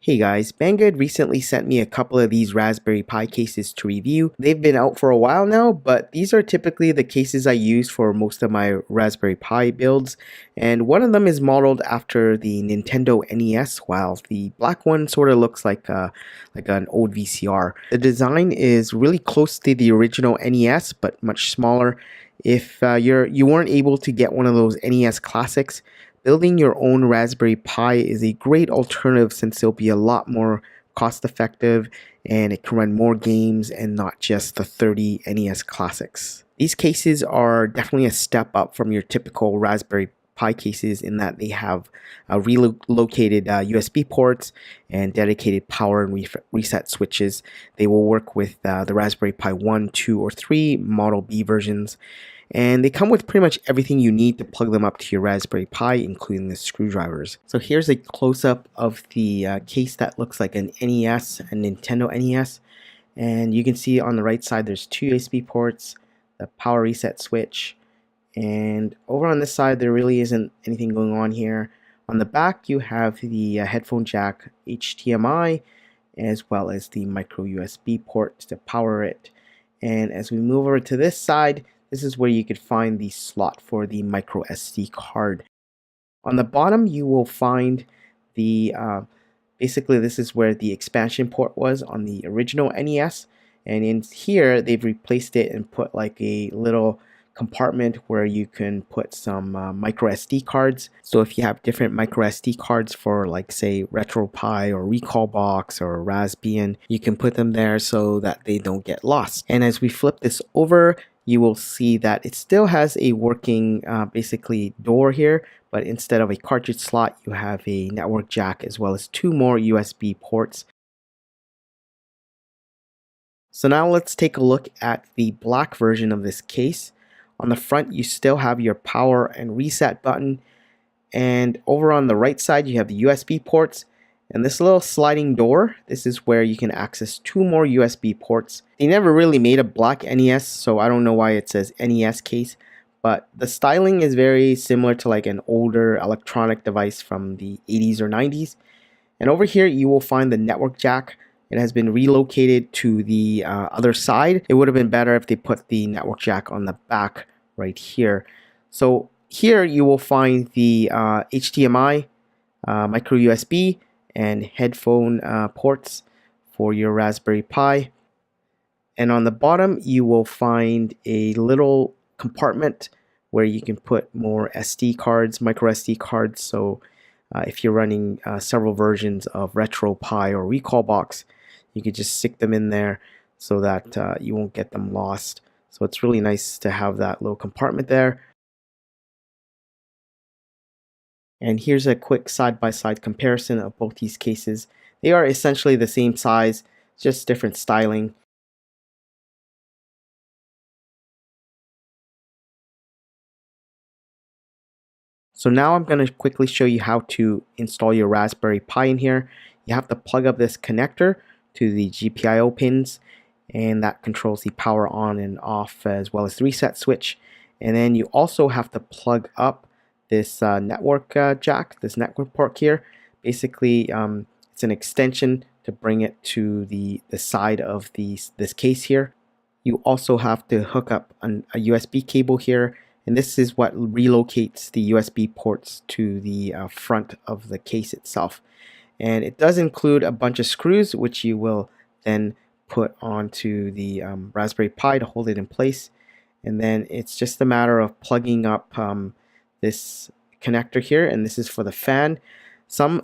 Hey guys, Banggood recently sent me a couple of these Raspberry Pi cases to review. They've been out for a while now, but these are typically the cases I use for most of my Raspberry Pi builds, and one of them is modeled after the Nintendo NES, while the black one sort of looks like an old VCR. The design is really close to the original NES, but much smaller. If you weren't able to get one of those NES classics, building your own Raspberry Pi is a great alternative since it'll be a lot more cost effective and it can run more games and not just the 30 NES classics. These cases are definitely a step up from your typical Raspberry Pi cases in that they have relocated USB ports and dedicated power and reset switches. They will work with the Raspberry Pi 1, 2, or 3 Model B versions. And they come with pretty much everything you need to plug them up to your Raspberry Pi, including the screwdrivers. So here's a close-up of the case that looks like an NES, a Nintendo NES. And you can see on the right side there's 2 USB ports, the power reset switch, and over on this side there really isn't anything going on here. On the back you have the headphone jack HDMI, as well as the micro USB port to power it. And as we move over to this side, this is where you could find the slot for the micro SD card. On the bottom you will find the basically this is where the expansion port was on the original NES, and in here they've replaced it and put like a little compartment where you can put some micro SD cards. So if you have different micro SD cards for, like, say RetroPie or Recalbox or Raspbian, you can put them there so that they don't get lost. And as we flip this over, you will see that it still has a working basically door here, but instead of a cartridge slot you have a network jack as well as 2 more USB ports. So now let's take a look at the black version of this case. On the front you still have your power and reset button, and over on the right side you have the USB ports and this little sliding door. This is where you can access 2 more USB ports. They never really made a black NES, so I don't know why it says NES case, but the styling is very similar to like an older electronic device from the 80s or 90s. And over here you will find the network jack. It has been relocated to the other side. It would have been better if they put the network jack on the back right here. So here you will find the HDMI, micro USB, and headphone ports for your Raspberry Pi. And on the bottom you will find a little compartment where you can put more SD cards, micro SD cards. So if you're running several versions of RetroPie or Recalbox, you could just stick them in there so that you won't get them lost. So it's really nice to have that little compartment there. And here's a quick side-by-side comparison of both these cases. They are essentially the same size, just different styling. So now I'm going to quickly show you how to install your Raspberry Pi in here. You have to plug up this connector to the GPIO pins, and that controls the power on and off as well as the reset switch. And then you also have to plug up this network jack, this network port here. Basically it's an extension to bring it to the side of this case here. You also have to hook up a USB cable here, and this is what relocates the USB ports to the front of the case itself. And it does include a bunch of screws which you will then put onto the Raspberry Pi to hold it in place. And then it's just a matter of plugging up this connector here, and this is for the fan.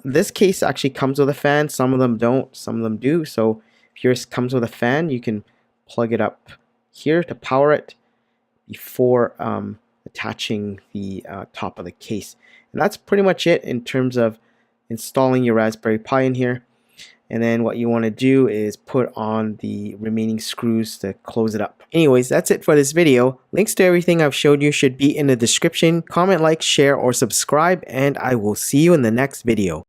This case actually comes with a fan, some of them don't, some of them do. So if yours comes with a fan, you can plug it up here to power it before attaching the top of the case. And that's pretty much it in terms of installing your Raspberry Pi in here. And then what you want to do is put on the remaining screws to close it up. Anyways, that's it for this video. Links to everything I've showed you should be in the description. Comment, like, share, or subscribe, and I will see you in the next video.